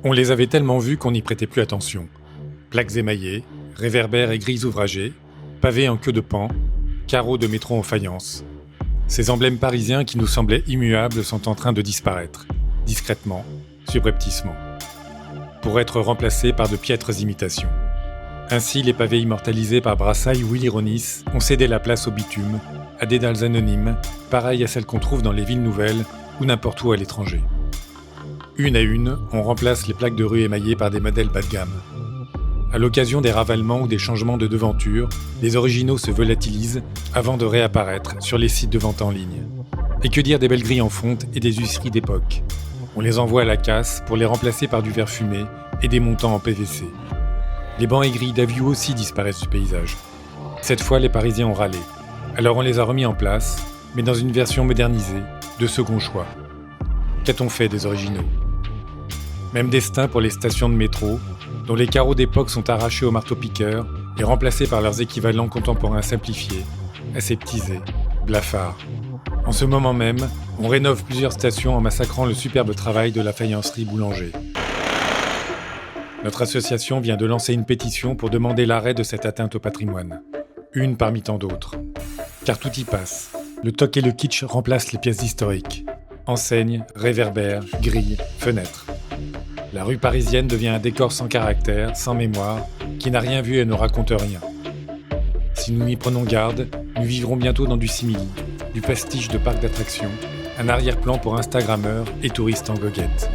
On les avait tellement vus qu'on n'y prêtait plus attention. Plaques émaillées, réverbères et grilles ouvragées, pavés en queue de paon, carreaux de métro en faïence. Ces emblèmes parisiens qui nous semblaient immuables sont en train de disparaître, discrètement, subrepticement, pour être remplacés par de piètres imitations. Ainsi, les pavés immortalisés par Brassailles ou Willy Ronis ont cédé la place au bitume, à des dalles anonymes, pareilles à celles qu'on trouve dans les villes nouvelles ou n'importe où à l'étranger. Une à une, on remplace les plaques de rue émaillées par des modèles bas de gamme. À l'occasion des ravalements ou des changements de devanture, les originaux se volatilisent avant de réapparaître sur les sites de vente en ligne. Et que dire des belles grilles en fonte et des huisseries d'époque ? On les envoie à la casse pour les remplacer par du verre fumé et des montants en PVC. Les bancs et grilles d'avion aussi disparaissent du paysage. Cette fois, les Parisiens ont râlé. Alors on les a remis en place, mais dans une version modernisée, de second choix. Qu'a-t-on fait des originaux ? Même destin pour les stations de métro, dont les carreaux d'époque sont arrachés au marteau-piqueur et remplacés par leurs équivalents contemporains simplifiés, aseptisés, blafards. En ce moment même, on rénove plusieurs stations en massacrant le superbe travail de la faïencerie Boulanger. Notre association vient de lancer une pétition pour demander l'arrêt de cette atteinte au patrimoine. Une parmi tant d'autres. Car tout y passe. Le toc et le kitsch remplacent les pièces historiques. Enseignes, réverbères, grilles, fenêtres. La rue parisienne devient un décor sans caractère, sans mémoire, qui n'a rien vu et ne raconte rien. Si nous n'y prenons garde, nous vivrons bientôt dans du simili, du pastiche de parc d'attractions, un arrière-plan pour Instagrammeurs et touristes en goguette.